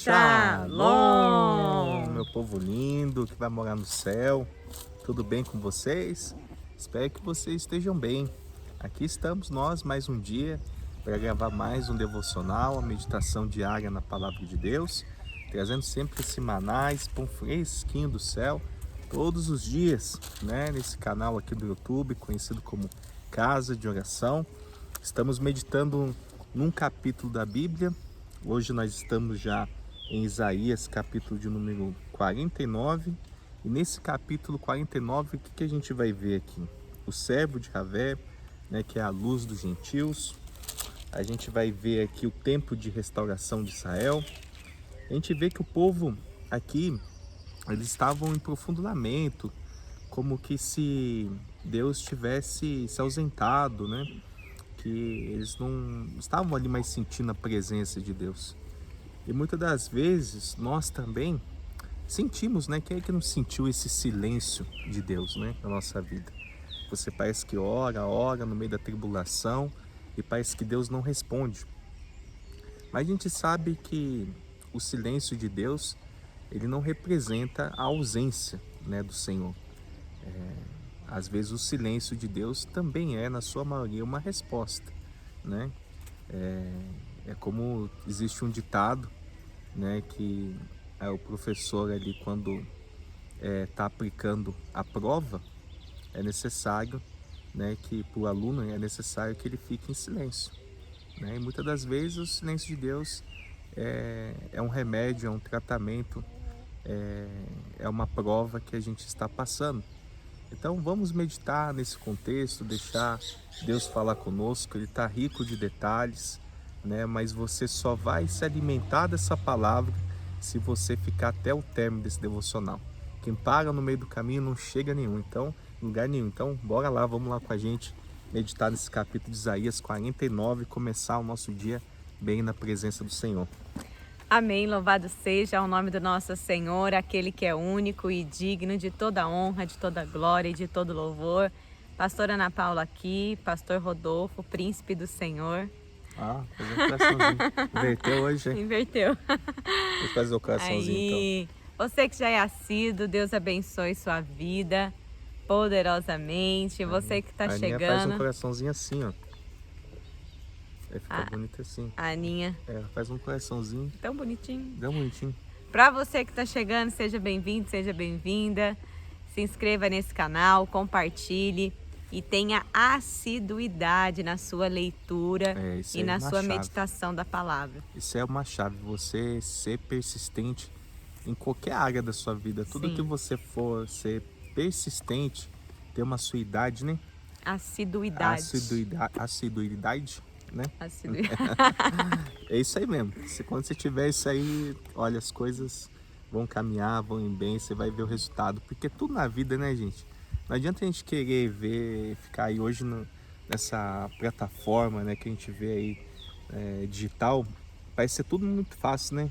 Shalom! Meu povo lindo que vai morar no céu, tudo bem com vocês? Espero que vocês estejam bem. Aqui estamos nós mais um dia para gravar mais um devocional, a meditação diária na Palavra de Deus, trazendo sempre esse maná, esse pão fresquinho do céu, todos os dias, né? Nesse canal aqui do YouTube, conhecido como Casa de Oração. Estamos meditando num capítulo da Bíblia. Hoje nós estamos já em Isaías, capítulo de número 49. E nesse capítulo 49, o que a gente vai ver aqui? O servo de Javé, né, que é a luz dos gentios. A gente vai ver aqui o tempo de restauração de Israel. A gente vê que o povo aqui, eles estavam em profundo lamento, como que se Deus tivesse se ausentado, né? Que eles não estavam ali mais sentindo a presença de Deus. E muitas das vezes nós também sentimos, né? Quem é que não sentiu esse silêncio de Deus, né, na nossa vida? Você parece que ora no meio da tribulação e parece que Deus não responde. Mas a gente sabe que o silêncio de Deus, ele não representa a ausência, né, do Senhor. Às vezes o silêncio de Deus também é, na sua maioria, uma resposta, né? É como existe um ditado, né, que o professor ali, quando está aplicando a prova, é necessário, né, que para o aluno é necessário que ele fique em silêncio, né? E muitas das vezes o silêncio de Deus é um remédio, é um tratamento, é uma prova que a gente está passando. Então vamos meditar nesse contexto, deixar Deus falar conosco. Ele está rico de detalhes, né? Mas você só vai se alimentar dessa palavra se você ficar até o término desse devocional. Quem para no meio do caminho não chega a lugar nenhum. Então bora lá, vamos lá com a gente meditar nesse capítulo de Isaías 49 e começar o nosso dia bem na presença do Senhor. Amém, louvado seja o nome do nosso Senhor, aquele que é único e digno de toda honra, de toda glória e de todo louvor. Pastora Ana Paula aqui, pastor Rodolfo, príncipe do Senhor. Fazer um coraçãozinho. Inverteu hoje, hein? Inverteu. Vou fazer o coraçãozinho Aí, então. você que já é assíduo, Deus abençoe sua vida poderosamente. Você que está A Aninha chegando. faz um coraçãozinho assim, ó. Vai ficar bonito assim. A Aninha. Ela faz um coraçãozinho. Tão bonitinho. Tão bonitinho. Para você que está chegando, seja bem-vindo, seja bem-vinda. Se inscreva nesse canal, compartilhe e tenha assiduidade na sua leitura e na sua meditação da palavra. Isso é uma chave, você ser persistente em qualquer área da sua vida. Tudo que você for ser persistente, ter uma assiduidade, né? Assiduidade. Assiduidade, né? Assiduidade. É isso aí mesmo. Quando você tiver isso aí, olha, as coisas vão caminhar, vão ir bem, você vai ver o resultado. Porque tudo na vida, né, gente? Não adianta a gente querer ficar aí hoje nessa plataforma, né, que a gente vê aí, digital. Parece ser tudo muito fácil, né?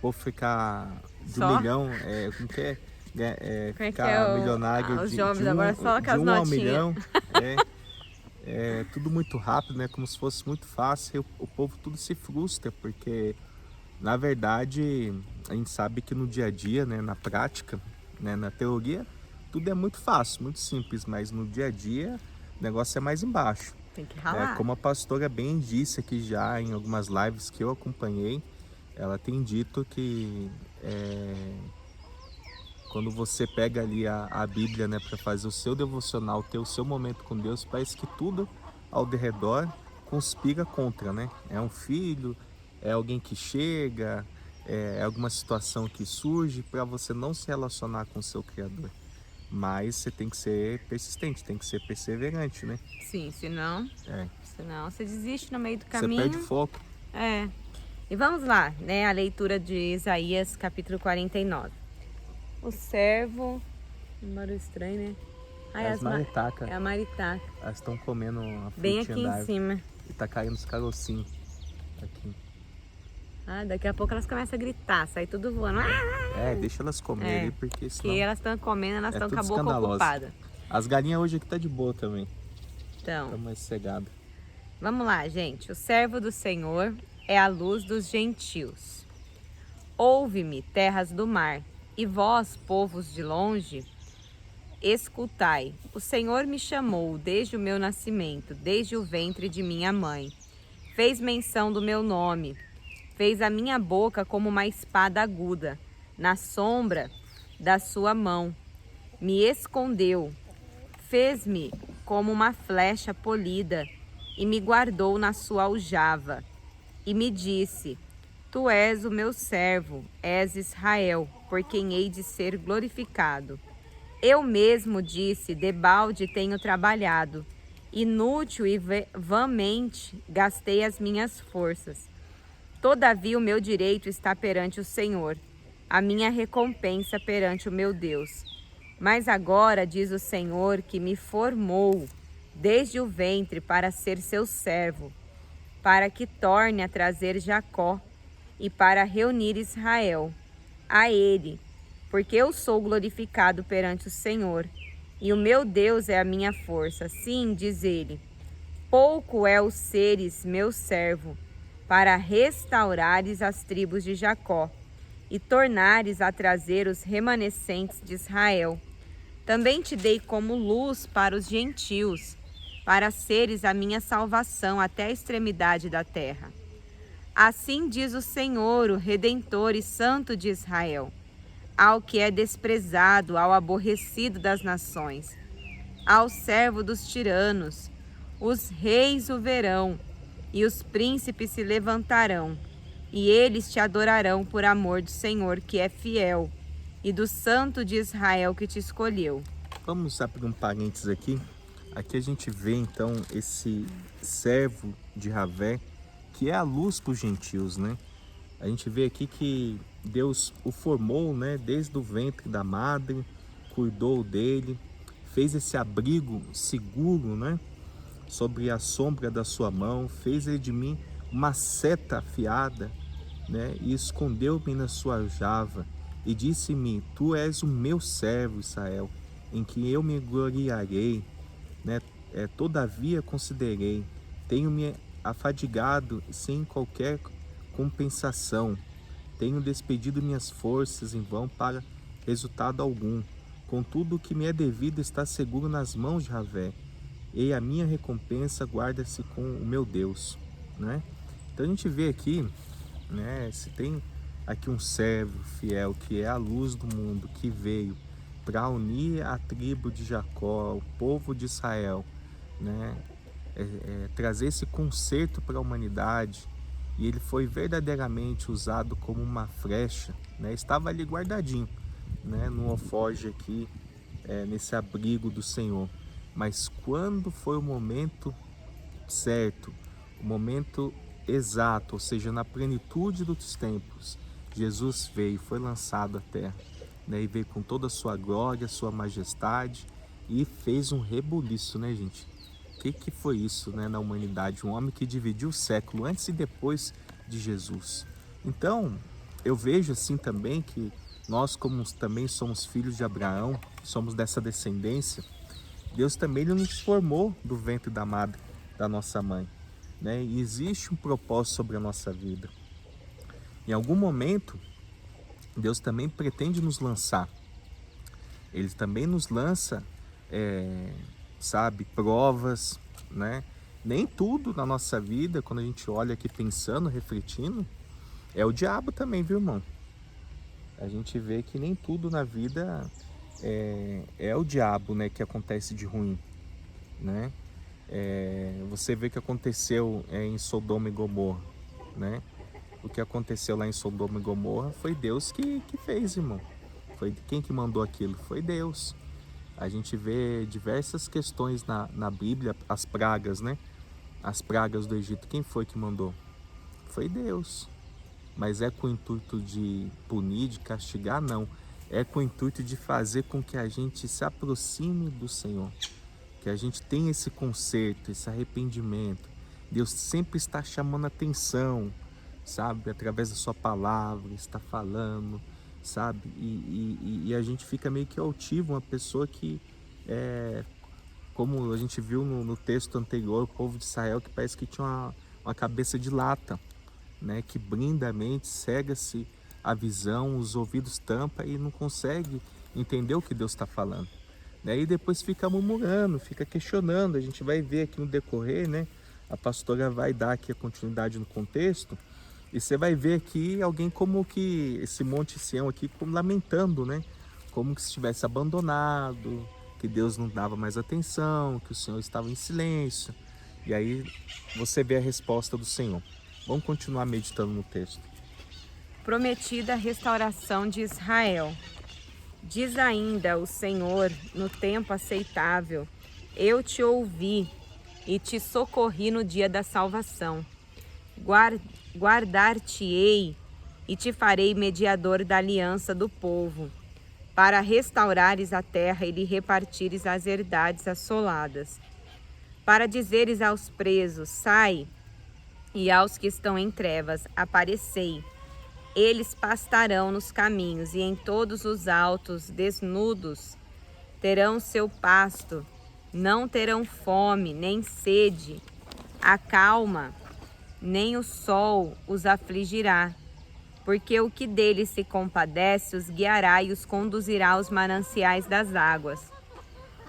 Ou ficar de Só? $1 milhão, como que é? Ficar milionário os de jovens agora só com as 1 ao milhão. notinhas. É tudo muito rápido, né? Como se fosse muito fácil. O povo tudo se frustra, porque na verdade a gente sabe que no dia a dia, né, na prática, né, na teoria, tudo é muito fácil, muito simples, mas no dia a dia o negócio é mais embaixo. Tem que ralar. Como a pastora bem disse aqui já em algumas lives que eu acompanhei, ela tem dito que quando você pega ali a Bíblia, né, para fazer o seu devocional, ter o seu momento com Deus, parece que tudo ao redor conspira contra, né? É um filho, é alguém que chega, é alguma situação que surge para você não se relacionar com o seu Criador. Mas você tem que ser persistente, tem que ser perseverante, né? Sim, senão você desiste no meio do caminho. Você perde o foco. E vamos lá, né? A leitura de Isaías, capítulo 49. O servo, um barulho estranho, né? As maritacas. É a maritaca. Elas estão comendo a frutinha bem aqui da em cima. E tá caindo os carocinhos aqui. Daqui a pouco elas começam a gritar, sair tudo voando. Deixa elas comerem, porque senão... Que elas estão comendo, elas estão com a boca escandalosa. ocupada. As galinhas hoje aqui tá de boa também. Então, Tá mais cegada. Vamos lá, gente. O servo do Senhor é a luz dos gentios. Ouve-me, terras do mar, e vós, povos de longe, escutai. O Senhor me chamou desde o meu nascimento, desde o ventre de minha mãe. Fez menção do meu nome, fez a minha boca como uma espada aguda, na sombra da sua mão. Me escondeu, fez-me como uma flecha polida, e me guardou na sua aljava. E me disse: Tu és o meu servo, és Israel, por quem hei de ser glorificado. Eu mesmo disse: debalde tenho trabalhado, inútil e vãmente gastei as minhas forças. Todavia o meu direito está perante o Senhor, a minha recompensa perante o meu Deus. Mas agora diz o Senhor, que me formou desde o ventre para ser seu servo, para que torne a trazer Jacó e para reunir Israel a ele, porque eu sou glorificado perante o Senhor, e o meu Deus é a minha força. Sim, diz ele, pouco é o seres meu servo, para restaurares as tribos de Jacó, e tornares a trazer os remanescentes de Israel. Também te dei como luz para os gentios, para seres a minha salvação até a extremidade da terra. Assim diz o Senhor, o Redentor e Santo de Israel, ao que é desprezado, ao aborrecido das nações, ao servo dos tiranos, os reis o verão, e os príncipes se levantarão, e eles te adorarão por amor do Senhor, que é fiel, e do Santo de Israel que te escolheu. Vamos abrir um parênteses aqui. Aqui a gente vê então esse servo de Javé, que é a luz para os gentios, né? A gente vê aqui que Deus o formou, né, desde o ventre da madre, cuidou dele, fez esse abrigo seguro, né, sobre a sombra da sua mão, fez ele de mim uma seta afiada, né, e escondeu-me na sua aljava, e disse-me: Tu és o meu servo, Israel, em que eu me gloriarei, né? Todavia considerei, tenho-me afadigado sem qualquer compensação, tenho despedido minhas forças em vão para resultado algum. Contudo, o que me é devido está seguro nas mãos de Javé, e a minha recompensa guarda-se com o meu Deus, né? Então a gente vê aqui, né, se tem aqui um servo fiel, que é a luz do mundo, que veio para unir a tribo de Jacó, o povo de Israel, né, trazer esse conserto para a humanidade, e ele foi verdadeiramente usado como uma flecha, né, estava ali guardadinho, né, no alforje aqui, nesse abrigo do Senhor. Mas quando foi o momento certo, o momento exato, ou seja, na plenitude dos tempos, Jesus veio, foi lançado à terra, né, e veio com toda a sua glória, sua majestade, e fez um rebuliço, né, gente? O que foi isso, né, na humanidade? Um homem que dividiu o século antes e depois de Jesus. Então, eu vejo assim também que nós, como também somos filhos de Abraão, somos dessa descendência, Deus também nos formou do ventre da madre, da nossa mãe, né? E existe um propósito sobre a nossa vida. Em algum momento, Deus também pretende nos lançar. Ele também nos lança, provas, né? Nem tudo na nossa vida, quando a gente olha aqui pensando, refletindo, é o diabo também, viu, irmão? A gente vê que nem tudo na vida é o diabo, né, que acontece de ruim, né? Você vê o que aconteceu em Sodoma e Gomorra, né? O que aconteceu lá em Sodoma e Gomorra foi Deus que fez, irmão. Foi quem que mandou aquilo? Foi Deus. A gente vê diversas questões na Bíblia, as pragas, né? As pragas do Egito, quem foi que mandou? Foi Deus. Mas é com o intuito de punir, de castigar? Não. É com o intuito de fazer com que a gente se aproxime do Senhor. Que a gente tenha esse conserto, esse arrependimento. Deus sempre está chamando atenção, sabe? Através da sua palavra, está falando, sabe? E a gente fica meio que altivo, uma pessoa que, como a gente viu no texto anterior, o povo de Israel que parece que tinha uma cabeça de lata, né? Que brinda a mente, cega-se a visão, os ouvidos tampa e não consegue entender o que Deus está falando. Daí depois fica murmurando, fica questionando. A gente vai ver aqui no decorrer, né? A pastora vai dar aqui a continuidade no contexto. E você vai ver aqui alguém como que esse Monte Sião aqui como lamentando, né? Como que se estivesse abandonado, que Deus não dava mais atenção, que o Senhor estava em silêncio. E aí você vê a resposta do Senhor. Vamos continuar meditando no texto. Prometida a restauração de Israel. Diz ainda o Senhor, no tempo aceitável, eu te ouvi e te socorri no dia da salvação. Guardar-te-ei e te farei mediador da aliança do povo, para restaurares a terra e lhe repartires as herdades assoladas. Para dizeres aos presos, sai, e aos que estão em trevas, aparecei. Eles pastarão nos caminhos e em todos os altos desnudos terão seu pasto, não terão fome nem sede. A calma, nem o sol os afligirá, porque o que deles se compadece os guiará e os conduzirá aos mananciais das águas.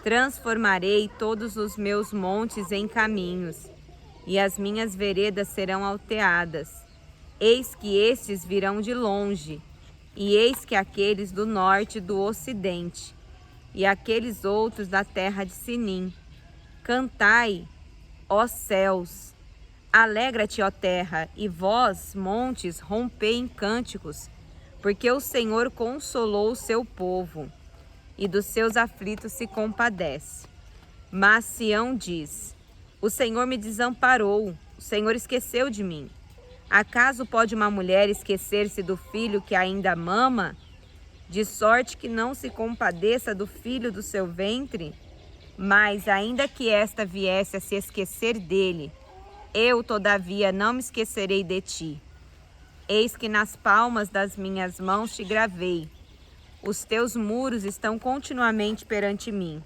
Transformarei todos os meus montes em caminhos, e as minhas veredas serão alteadas. Eis que estes virão de longe, e eis que aqueles do norte e do ocidente, e aqueles outros da terra de Sinim. Cantai, ó céus, alegra-te, ó terra, e vós, montes, rompei em cânticos, porque o Senhor consolou o seu povo, e dos seus aflitos se compadece. Mas Sião diz, o Senhor me desamparou, o Senhor esqueceu de mim. Acaso pode uma mulher esquecer-se do filho que ainda mama, de sorte que não se compadeça do filho do seu ventre? Mas, ainda que esta viesse a se esquecer dele, eu, todavia, não me esquecerei de ti. Eis que nas palmas das minhas mãos te gravei. Os teus muros estão continuamente perante mim.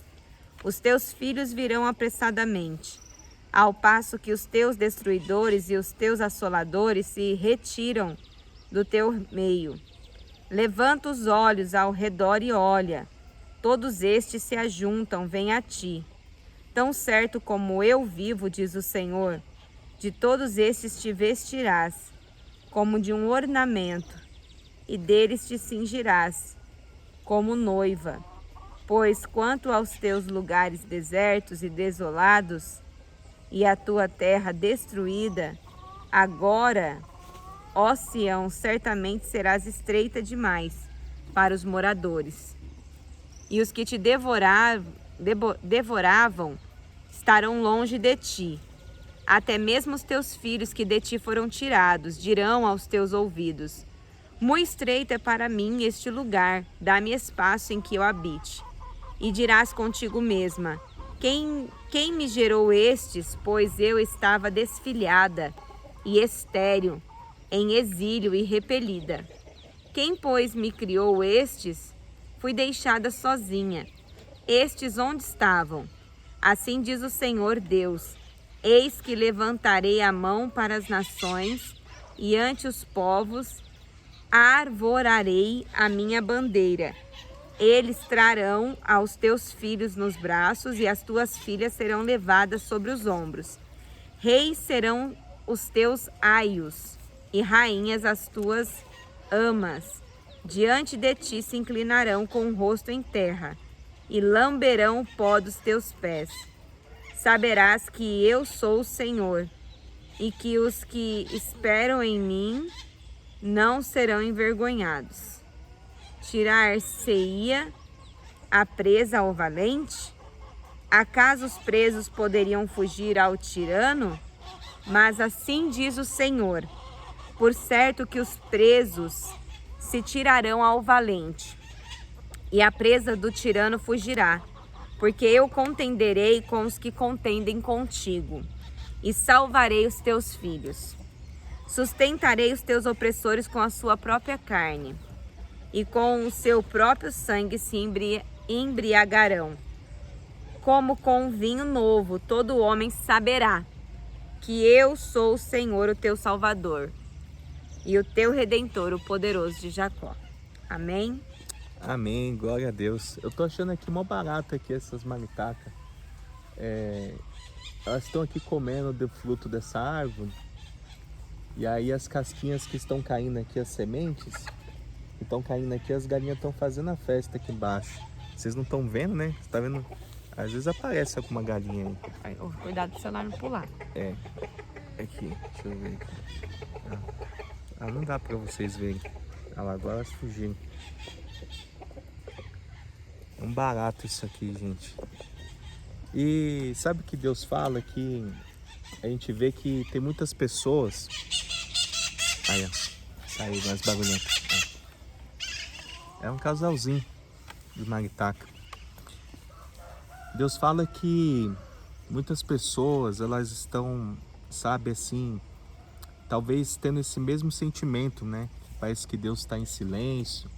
Os teus filhos virão apressadamente, ao passo que os teus destruidores e os teus assoladores se retiram do teu meio. Levanta os olhos ao redor e olha. Todos estes se ajuntam, vêm a ti. Tão certo como eu vivo, diz o Senhor, de todos estes te vestirás, como de um ornamento, e deles te cingirás, como noiva. Pois quanto aos teus lugares desertos e desolados, e a tua terra destruída, agora, ó Sião, certamente serás estreita demais para os moradores. E os que te devoravam estarão longe de ti. Até mesmo os teus filhos que de ti foram tirados dirão aos teus ouvidos, muito estreito é para mim este lugar, dá-me espaço em que eu habite. E dirás contigo mesma, quem me gerou estes, pois eu estava desfilhada e estéril, em exílio e repelida. Quem, pois, me criou estes, fui deixada sozinha. Estes onde estavam? Assim diz o Senhor Deus, eis que levantarei a mão para as nações, e ante os povos arvorarei a minha bandeira. Eles trarão aos teus filhos nos braços, e as tuas filhas serão levadas sobre os ombros. Reis serão os teus aios, e rainhas as tuas amas. Diante de ti se inclinarão com o rosto em terra, e lamberão o pó dos teus pés. Saberás que eu sou o Senhor, e que os que esperam em mim não serão envergonhados. Tirar-se-ia a presa ao valente? Acaso os presos poderiam fugir ao tirano? Mas assim diz o Senhor, por certo que os presos se tirarão ao valente, e a presa do tirano fugirá, porque eu contenderei com os que contendem contigo, e salvarei os teus filhos. Sustentarei os teus opressores com a sua própria carne, e com o seu próprio sangue se embriagarão. Como com vinho novo, todo homem saberá que eu sou o Senhor, o teu Salvador. e o teu Redentor, o poderoso de Jacó. Amém? Amém, glória a Deus. Eu tô achando aqui mó barato aqui essas maritacas. Elas estão aqui comendo do fruto dessa árvore. E aí as casquinhas que estão caindo aqui, as sementes, que estão caindo aqui, as galinhas estão fazendo a festa aqui embaixo. Vocês não estão vendo, né? Você tá vendo? Às vezes aparece alguma galinha aí. Cuidado do celular não pular. Aqui, deixa eu ver aqui. Não dá pra vocês verem. Olha lá, agora elas fugiram. É um barato isso aqui, gente. E sabe o que Deus fala? Que a gente vê que tem muitas pessoas... Aí, ó. Saiu mais barulhento. É um casalzinho de maritaca. Deus fala que muitas pessoas, elas estão, sabe, assim, talvez tendo esse mesmo sentimento, né? Parece que Deus está em silêncio,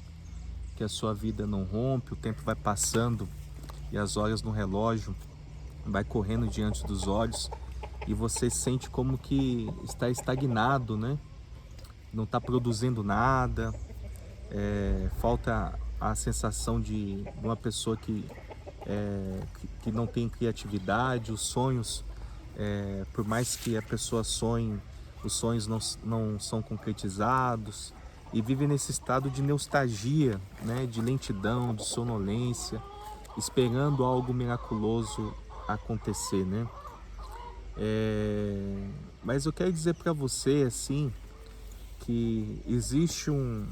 que a sua vida não rompe, o tempo vai passando e as horas no relógio vai correndo diante dos olhos e você sente como que está estagnado, né? Não está produzindo nada, falta a sensação de uma pessoa que não tem criatividade, os sonhos, por mais que a pessoa sonhe, os sonhos não são concretizados e vive nesse estado de nostalgia, né? De lentidão, de sonolência, esperando algo miraculoso acontecer, né? Mas eu quero dizer para você assim que existe um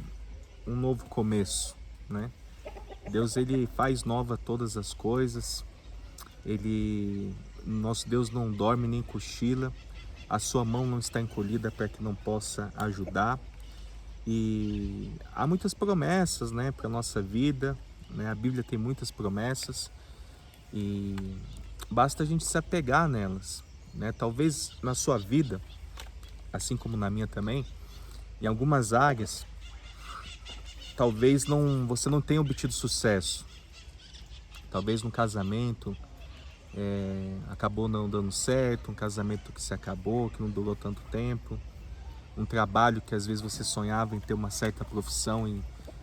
novo começo, né? Deus, ele faz nova todas as coisas. Nosso Deus não dorme nem cochila. A sua mão não está encolhida para que não possa ajudar. E há muitas promessas, né, para a nossa vida, né? A Bíblia tem muitas promessas e basta a gente se apegar nelas, né? Talvez na sua vida, assim como na minha também, em algumas áreas, talvez você não tenha obtido sucesso. Talvez no casamento acabou não dando certo, um casamento que se acabou, que não durou tanto tempo, um trabalho que às vezes você sonhava em ter uma certa profissão e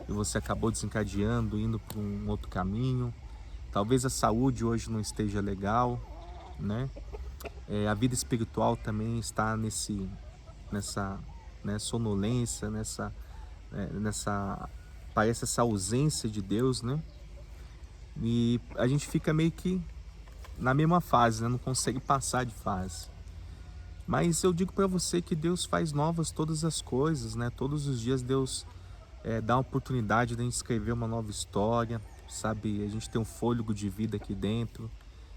você acabou desencadeando, indo para um outro caminho. Talvez a saúde hoje não esteja legal, né? A vida espiritual também está nessa, né, sonolência, parece essa ausência de Deus, né? E a gente fica meio que na mesma fase, né? Não consegue passar de fase. Mas eu digo para você que Deus faz novas todas as coisas, né? Todos os dias Deus dá a oportunidade de a gente escrever uma nova história, sabe? A gente tem um fôlego de vida aqui dentro,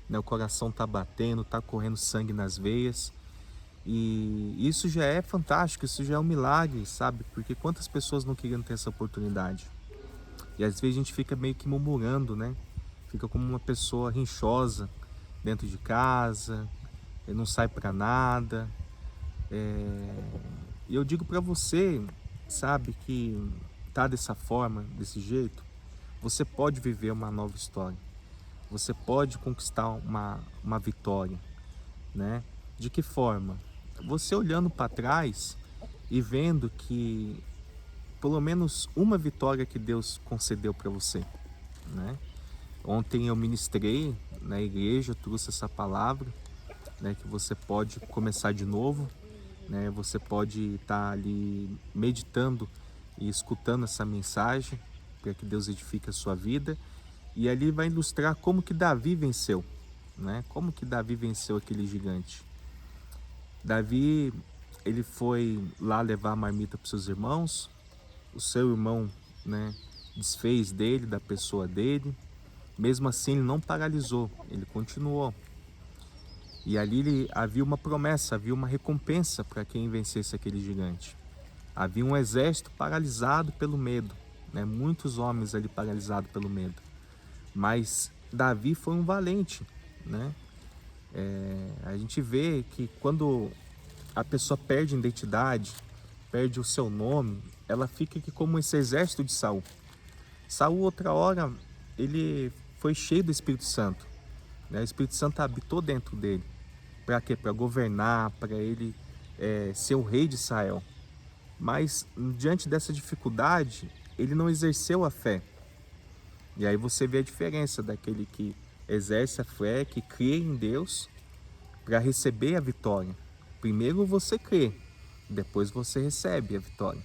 né? O coração tá batendo, tá correndo sangue nas veias. E isso já é fantástico, isso já é um milagre, sabe? Porque quantas pessoas não queriam ter essa oportunidade? E às vezes a gente fica meio que murmurando, né? Fica como uma pessoa rinchosa dentro de casa, não sai para nada. E eu digo para você, sabe, que tá dessa forma, desse jeito, você pode viver uma nova história. Você pode conquistar uma vitória, né? De que forma? Você olhando para trás e vendo que pelo menos uma vitória que Deus concedeu para você, né? Ontem eu ministrei na igreja, trouxe essa palavra, né? Que você pode começar de novo, né? Você pode estar ali meditando e escutando essa mensagem para que Deus edifique a sua vida. E ali vai ilustrar como que Davi venceu, né? Como que Davi venceu aquele gigante. Davi, ele foi lá levar a marmita para os seus irmãos. O seu irmão, né, desfez dele, da pessoa dele. Mesmo assim, ele não paralisou, ele continuou. E ali havia uma promessa, havia uma recompensa para quem vencesse aquele gigante. Havia um exército paralisado pelo medo, né? Muitos homens ali paralisados pelo medo. Mas Davi foi um valente, né? A gente vê que quando a pessoa perde a identidade, perde o seu nome, ela fica aqui como esse exército de Saul. Saul, outra hora, ele foi cheio do Espírito Santo, né? O Espírito Santo habitou dentro dele. Para quê? Para governar, para ele ser o rei de Israel. Mas diante dessa dificuldade, ele não exerceu a fé. E aí você vê a diferença daquele que exerce a fé, que crê em Deus para receber a vitória. Primeiro você crê, depois você recebe a vitória.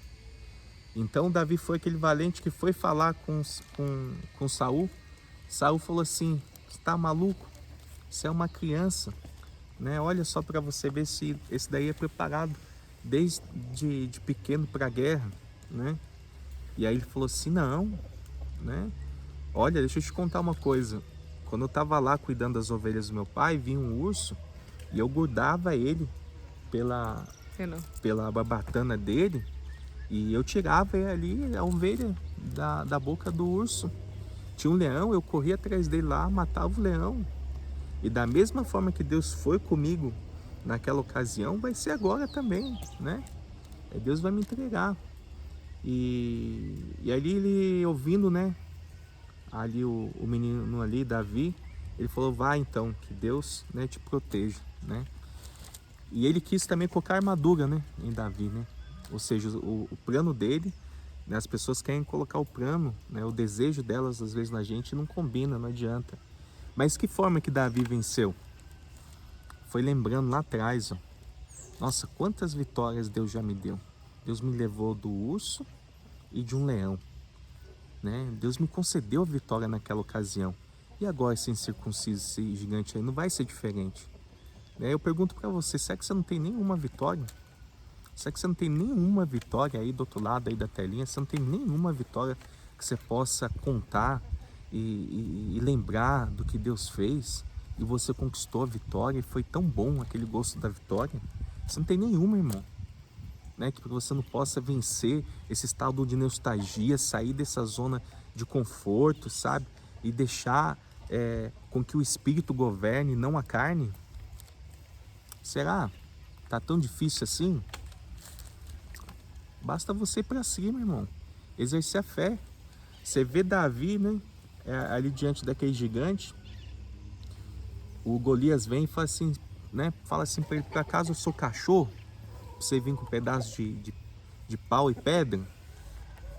Então Davi foi aquele valente que foi falar com Saul. Saul falou assim: você está maluco? Você é uma criança, né? Olha só para você ver se esse daí é preparado desde de pequeno para a guerra, né? E aí ele falou assim: não, né? Olha, deixa eu te contar uma coisa. Quando eu estava lá cuidando das ovelhas do meu pai, vinha um urso e eu grudava ele pela barbatana dele e eu tirava ali a ovelha da boca do urso. Tinha um leão, eu corria atrás dele lá, matava o leão. E da mesma forma que Deus foi comigo naquela ocasião, vai ser agora também, né? Deus vai me entregar. E ali ele ouvindo, né? Ali o menino ali, Davi, ele falou: vai então, que Deus, né, te proteja, né? E ele quis também colocar armadura, né, em Davi, né? Ou seja, o plano dele, né, as pessoas querem colocar o plano, né, o desejo delas às vezes na gente não combina, não adianta. Mas que forma que Davi venceu? Foi lembrando lá atrás, ó. Nossa, quantas vitórias Deus já me deu. Deus me levou do urso e de um leão, né? Deus me concedeu a vitória naquela ocasião. E agora esse incircunciso, esse gigante aí, não vai ser diferente, né? Eu pergunto para você, será que você não tem nenhuma vitória? Será que você não tem nenhuma vitória aí do outro lado aí da telinha? Você não tem nenhuma vitória que você possa contar e lembrar do que Deus fez? E você conquistou a vitória e foi tão bom aquele gosto da vitória? Você não tem nenhuma, irmão, né? Que você não possa vencer esse estado de nostalgia, sair dessa zona de conforto, sabe? E deixar com que o Espírito governe, não a carne. Será? Tá tão difícil assim? Basta você ir para cima, irmão. Exercer a fé. Você vê Davi, né? Ali diante daquele gigante. O Golias vem e fala assim, né? Fala assim para ele: por acaso eu sou cachorro? Você vir com um pedaço de pau e pedra,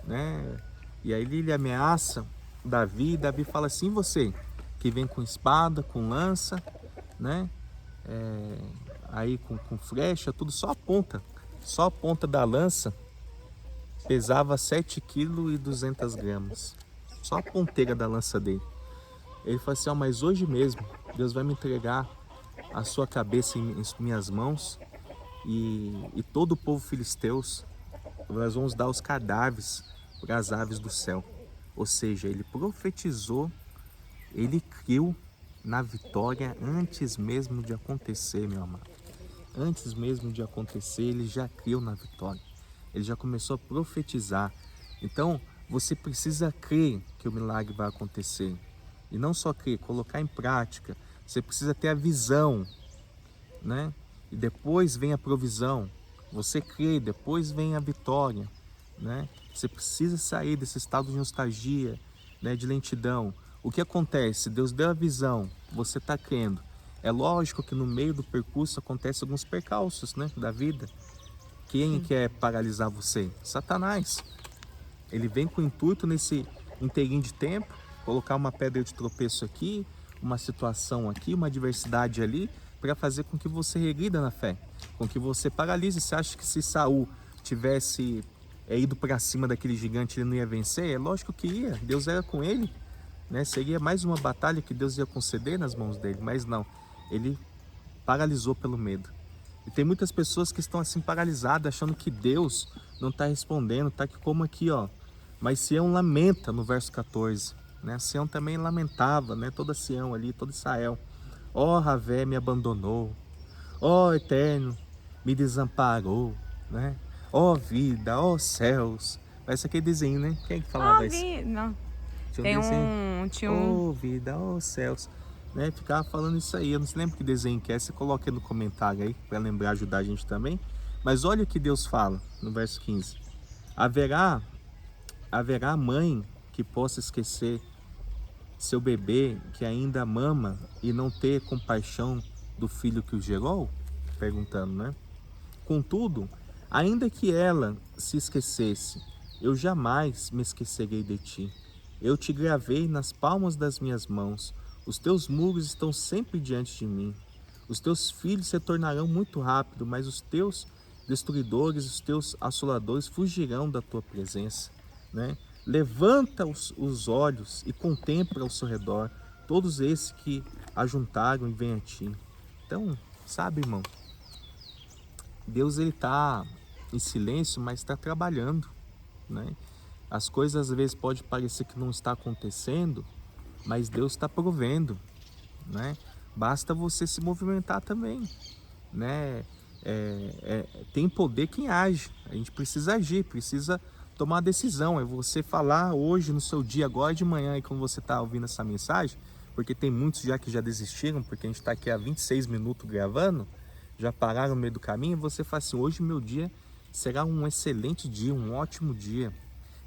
né? E aí ele ameaça Davi. Davi fala assim: você que vem com espada, com lança, né? Aí com flecha, tudo, só a ponta da lança pesava 7,2 kg. Só a ponteira da lança dele. Ele falou assim: mas hoje mesmo Deus vai me entregar a sua cabeça em minhas mãos e todo o povo filisteus, nós vamos dar os cadáveres para as aves do céu. Ou seja, ele profetizou, ele creu na vitória antes mesmo de acontecer, meu amado. Antes mesmo de acontecer, ele já creu na vitória. Ele já começou a profetizar. Então, você precisa crer que o milagre vai acontecer. E não só crer, colocar em prática. Você precisa ter a visão, né? E depois vem a provisão. Você crê, depois vem a vitória, né? Você precisa sair desse estado de nostalgia, né, de lentidão. O que acontece? Deus deu a visão, você está crendo. É lógico que no meio do percurso acontecem alguns percalços, né, da vida. Quem quer paralisar você? Satanás. Ele vem com o intuito nesse inteirinho de tempo, colocar uma pedra de tropeço aqui, uma situação aqui, uma adversidade ali, para fazer com que você regrida na fé, com que você paralise. Você acha que se Saul tivesse ido para cima daquele gigante, ele não ia vencer? É lógico que ia, Deus era com ele, né? Seria mais uma batalha que Deus ia conceder nas mãos dele, mas não, ele paralisou pelo medo. E tem muitas pessoas que estão assim paralisadas, achando que Deus não está respondendo, tá como aqui, ó. Mas Sião lamenta no verso 14, né? Sião também lamentava, né? Toda Sião ali, todo Israel. Ó, Ravé me abandonou, ó Eterno me desamparou, né? Ó vida, ó céus. Parece aquele desenho, né? Quem é que falava isso? Não. Tinha um desenho. Ó vida, ó céus. Né? Ficava falando isso aí. Eu não se lembro que desenho que é. Você coloca aí no comentário aí para lembrar, ajudar a gente também. Mas olha o que Deus fala no verso 15. Haverá mãe que possa esquecer seu bebê que ainda mama e não ter compaixão do filho que o gerou? Perguntando, né? Contudo, Ainda que ela se esquecesse, eu jamais me esquecerei de ti. Eu te gravei nas palmas das minhas mãos. Os teus muros estão sempre diante de mim. Os teus filhos se tornarão muito rápido, mas os teus destruidores, os teus assoladores fugirão da tua presença, né? Levanta os olhos e contempla ao seu redor todos esses que ajuntaram e vêm a ti. Então, sabe, irmão, Deus ele está em silêncio, mas está trabalhando, né? As coisas às vezes pode parecer que não está acontecendo, mas Deus está provendo, né? Basta você se movimentar também, né? Tem poder quem age. A gente precisa agir, precisa tomar decisão. É você falar hoje no seu dia, agora de manhã, e quando você está ouvindo essa mensagem, porque tem muitos já que já desistiram, porque a gente está aqui há 26 minutos gravando, já pararam no meio do caminho. Você fala assim: hoje meu dia será um excelente dia, um ótimo dia.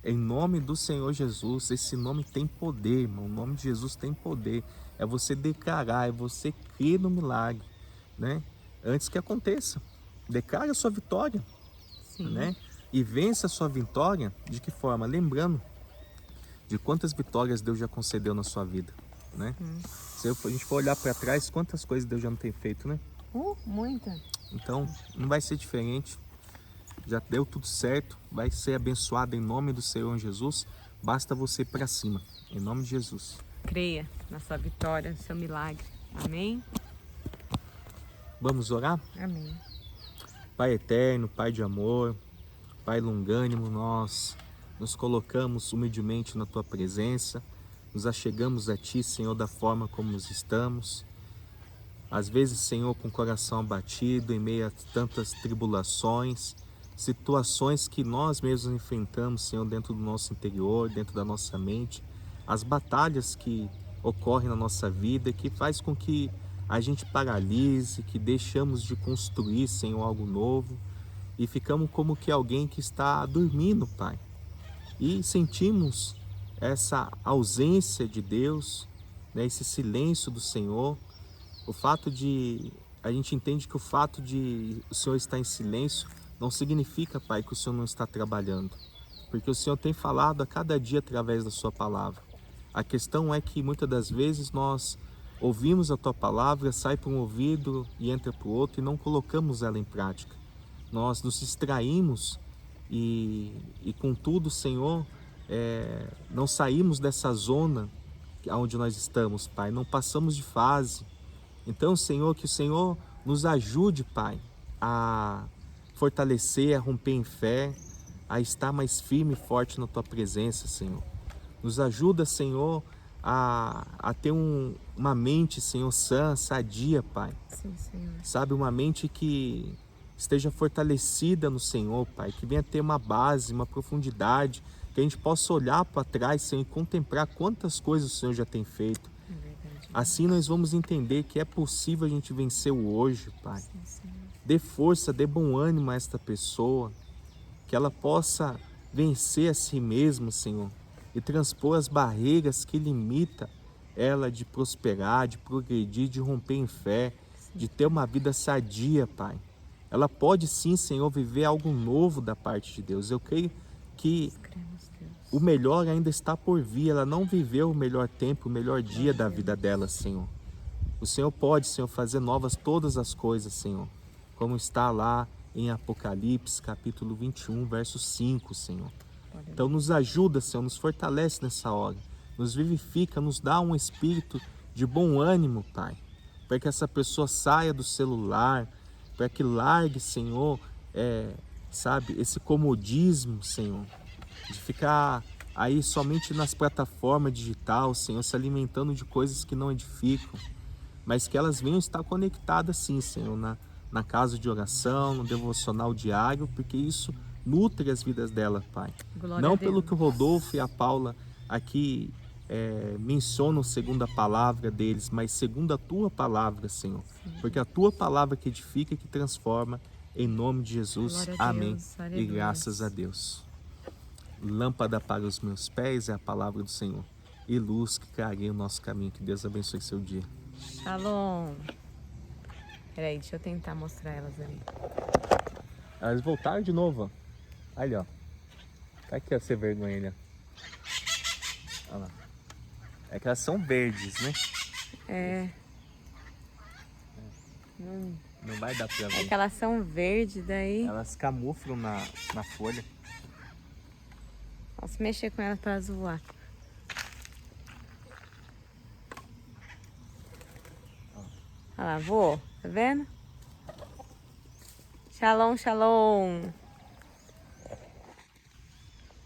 Em nome do Senhor Jesus. Esse nome tem poder, irmão. O nome de Jesus tem poder. É você declarar, é você crer no milagre, né? Antes que aconteça. Declare a sua vitória, né? E vença a sua vitória de que forma? Lembrando de quantas vitórias Deus já concedeu na sua vida, né? Se a gente for olhar para trás, quantas coisas Deus já não tem feito, né? Muita. Então, não vai ser diferente. Já deu tudo certo, vai ser abençoado em nome do Senhor Jesus. Basta você ir para cima, em nome de Jesus. Creia na sua vitória, no seu milagre. Amém? Vamos orar? Amém. Pai eterno, Pai de amor, Pai longânimo, nós nos colocamos humildemente na Tua presença, nos achegamos a Ti, Senhor, da forma como nós estamos. Às vezes, Senhor, com o coração abatido, em meio a tantas tribulações, situações que nós mesmos enfrentamos, Senhor, dentro do nosso interior, dentro da nossa mente, as batalhas que ocorrem na nossa vida, que faz com que a gente paralise, que deixamos de construir, Senhor, algo novo e ficamos como que alguém que está dormindo, Pai. E sentimos essa ausência de Deus, né, esse silêncio do Senhor. A gente entende que o fato de o Senhor estar em silêncio não significa, Pai, que o Senhor não está trabalhando, porque o Senhor tem falado a cada dia através da sua palavra. A questão é que muitas das vezes nós ouvimos a tua palavra, sai para um ouvido e entra para o outro e não colocamos ela em prática. Nós nos distraímos e contudo, Senhor, não saímos dessa zona onde nós estamos, Pai, não passamos de fase. Então, Senhor, que o Senhor nos ajude, Pai, a fortalecer, a romper em fé, a estar mais firme e forte na Tua presença, Senhor. Nos ajuda, Senhor, a ter uma mente, Senhor, sã, sadia, Pai. Sim, Senhor. Sabe, uma mente que esteja fortalecida no Senhor, Pai, que venha ter uma base, uma profundidade, que a gente possa olhar para trás, Senhor, e contemplar quantas coisas o Senhor já tem feito. Assim nós vamos entender que é possível a gente vencer o hoje, Pai. Dê força, dê bom ânimo a esta pessoa, que ela possa vencer a si mesma, Senhor, e transpor as barreiras que limitam ela de prosperar, de progredir, de romper em fé, de ter uma vida sadia, Pai. Ela pode sim, Senhor, viver algo novo da parte de Deus. Eu creio que o melhor ainda está por vir. Ela não viveu o melhor tempo, o melhor dia da vida dela, Senhor. O Senhor pode, Senhor, fazer novas todas as coisas, Senhor, como está lá em Apocalipse, capítulo 21, verso 5, Senhor. Então nos ajuda, Senhor, nos fortalece nessa hora, nos vivifica, nos dá um espírito de bom ânimo, Pai, para que essa pessoa saia do celular, para que largue, Senhor, esse comodismo, Senhor, de ficar aí somente nas plataformas digitais, Senhor, se alimentando de coisas que não edificam, mas que elas venham estar conectadas sim, Senhor, na casa de oração, no devocional diário, porque isso nutre as vidas dela, Pai. Glória não a Deus. Pelo que o Rodolfo e a Paula aqui mencionam segundo a palavra deles, mas segundo a Tua palavra, Senhor. Sim. Porque a Tua palavra que edifica e que transforma, em nome de Jesus. Amém. E graças a Deus. Lâmpada para os meus pés é a palavra do Senhor, e luz que clareia o nosso caminho. Que Deus abençoe seu dia. Shalom. Peraí, deixa eu tentar mostrar elas ali. Elas voltaram de novo, ó. Ali, ó. Tá aqui, ó, sem vergonha ali, ó. Olha lá. É que elas são verdes, né? É. Não vai dar pra ver. É que elas são verdes, daí... Elas camuflam na folha. Posso mexer com elas pra zoar. Olha lá, voou. Tá vendo? Shalom, shalom.